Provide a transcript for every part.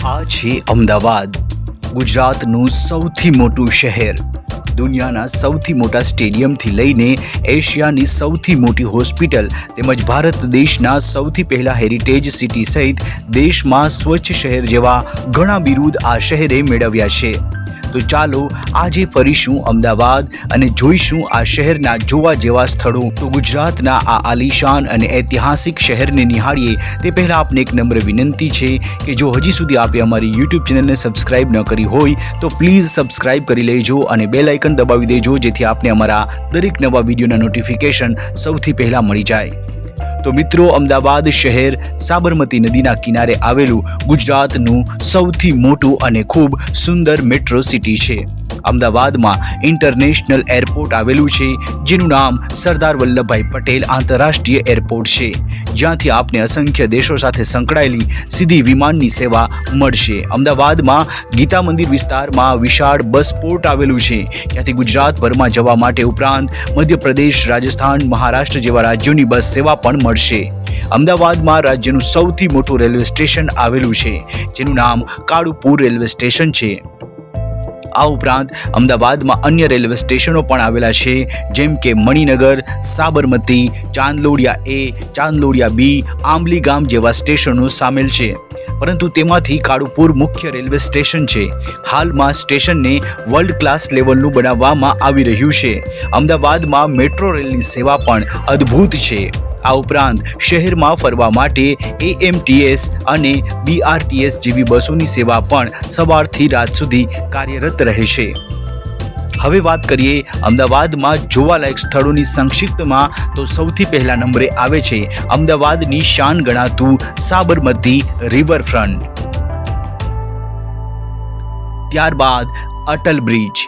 આ છે અમદાવાદ, ગુજરાતનું સૌથી મોટું શહેર. દુનિયાના સૌથી મોટા સ્ટેડિયમથી લઈને એશિયાની સૌથી મોટી હોસ્પિટલ તેમજ ભારત દેશના સૌથી પહેલા હેરિટેજ સિટી સહિત દેશમાં સ્વચ્છ શહેર જેવા ઘણા બિરુદ આ શહેરે મેળવ્યા છે. તો ચાલો આજે ફરીશું અમદાવાદ અને જોઈશું આ શહેરના જોવા જેવા સ્થળો. તો ગુજરાતના આ આલિશાન અને ઐતિહાસિક શહેરને નિહાળીએ તે પહેલાં આપને એક નમ્ર વિનંતી છે કે જો હજી સુધી આપે અમારી યુટ્યુબ ચેનલને સબસ્ક્રાઇબ ન કરી હોય તો પ્લીઝ સબસ્ક્રાઇબ કરી લેજો અને બેલ આઇકન દબાવી દેજો, જેથી આપને અમારા દરેક નવા વિડીયોના નોટિફિકેશન સૌથી પહેલાં મળી જાય. તો મિત્રો, અમદાવાદ શહેર સાબરમતી નદીના કિનારે આવેલું ગુજરાતનું સૌથી મોટું અને ખૂબ સુંદર મેટ્રો સિટી છે. અમદાવાદમાં ઇન્ટરનેશનલ એરપોર્ટ આવેલું છે, જેનું નામ સરદાર વલ્લભભાઈ પટેલ આંતરરાષ્ટ્રીય એરપોર્ટ છે, જ્યાંથી આપને અસંખ્ય દેશો સાથે સંકળાયેલી સીધી વિમાનની સેવા મળશે. અમદાવાદમાં ગીતા મંદિર વિસ્તારમાં વિશાળ બસ પોર્ટ આવેલું છે, ત્યાંથી ગુજરાતભરમાં જવા માટે ઉપરાંત મધ્યપ્રદેશ, રાજસ્થાન, મહારાષ્ટ્ર જેવા રાજ્યોની બસ સેવા પણ મળશે. અમદાવાદમાં રાજ્યનું સૌથી મોટું રેલવે સ્ટેશન આવેલું છે, જેનું નામ કાળુપુર રેલવે સ્ટેશન છે. આ ઉપરાંત અમદાવાદમાં અન્ય રેલવે સ્ટેશનો પણ આવેલા છે, જેમ કે મણિનગર, સાબરમતી, ચાંદલોડિયા A, ચાંદલોડિયા B, આંબલી ગામ જેવા સ્ટેશનો સામેલ છે. પરંતુ તેમાંથી કાળુપુર મુખ્ય રેલવે સ્ટેશન છે. હાલમાં સ્ટેશનને વર્લ્ડ ક્લાસ લેવલનું બનાવવામાં આવી રહ્યું છે. અમદાવાદમાં મેટ્રો રેલની સેવા પણ અદ્ભુત છે. આ ઉપરાંત શહેરમાં ફરવા માટે AMTS અને BRTS જેવી બસોની સેવા પણ સવારથી રાત સુધી કાર્યરત રહેશે. હવે વાત કરીએ અમદાવાદમાં જોવાલાયક સ્થળોની સંક્ષિપ્તમાં, તો સૌથી પહેલા નંબરે આવે છે અમદાવાદની શાન ગણાતું સાબરમતી રિવરફ્રન્ટ. ત્યારબાદ અટલ બ્રિજ,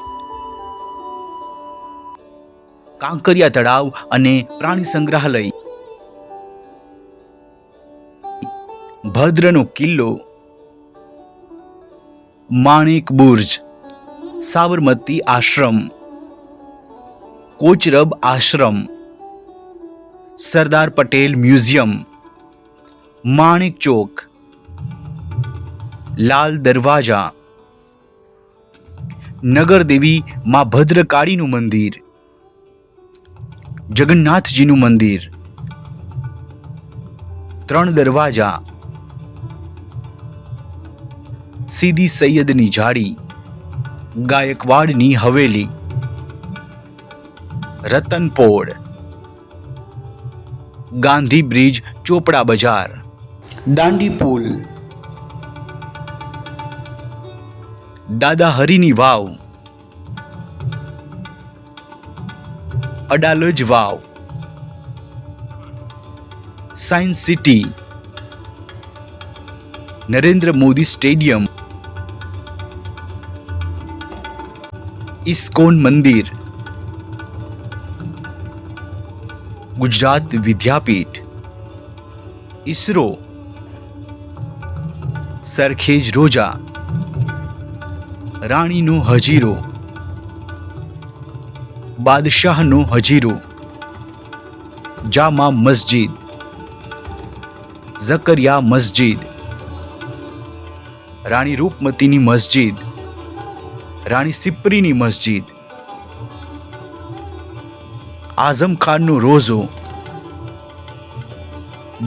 કાંકરિયા તળાવ અને પ્રાણી સંગ્રહાલય, ભદ્રનો કિલ્લો, માણેક બુર્જ, સાબરમતી આશ્રમ, કોચરબ આશ્રમ, સરદાર પટેલ મ્યુઝિયમ, માણેક ચોક, લાલ દરવાજા, નગરદેવી માં ભદ્રકાળીનું મંદિર, જગન્નાથજીનું મંદિર, ત્રણ દરવાજા, સીદી સૈયદની જાળી, ગાયકવાડની હવેલી, રતનપોળ, ગાંધી બ્રિજ, ચોપડા બજાર, દાંડી પુલ, દાદા હરીની વાવ, અડાલજ વાવ, science city, Narendra Modi stadium, ISKCON મંદિર, ગુજરાત વિદ્યાપીઠ, ઈસરો, સરખેજ રોજા, રાણીનો હજીરો, બાદશાહનો હજીરો, જામા મસ્જિદ, ઝકરિયા મસ્જિદ, રાણી રૂપમતીની મસ્જિદ, રાણી સિપ્રીની મસ્જિદ, આઝમ ખાનનો રોઝો,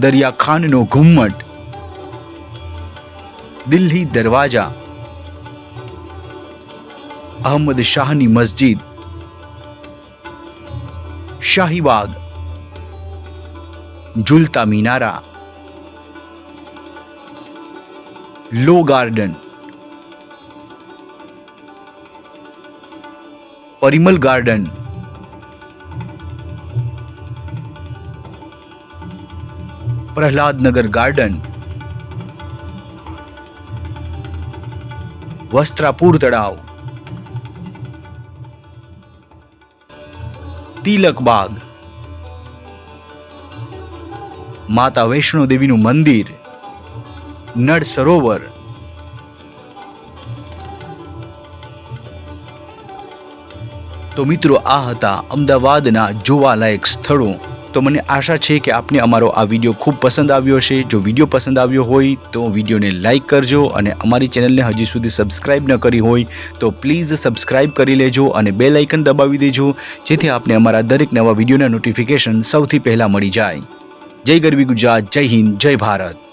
દરિયા ખાનનો ઘુમ્મટ, દિલ્હી દરવાજા, અહમદ શાહની મસ્જિદ, Shahibaug, Jhulta Minara, law garden, Parimal garden, Prahladnagar garden, Vastrapur તળાવ, તિલક બાગ, માતા વૈષ્ણો દેવીનું મંદિર, નળ સરોવર, તો મિત્રો, આ હતા અમદાવાદના જોવાલાયક સ્થળો. તો મને આશા છે કે આપને અમારો આ વિડીયો ખૂબ પસંદ આવ્યો હશે. જો વિડીયો પસંદ આવ્યો હોય તો વિડીયોને લાઇક કરજો અને અમારી ચેનલને હજી સુધી સબસ્ક્રાઈબ ન કરી હોય તો પ્લીઝ સબસ્ક્રાઈબ કરી લેજો અને બેલ આઇકન દબાવી દેજો, જેથી આપને અમારા દરેક નવા વિડીયોના નોટિફિકેશન સૌથી પહેલાં મળી જાય. જય ગરવી ગુજરાત, જય હિન્દ, જય ભારત.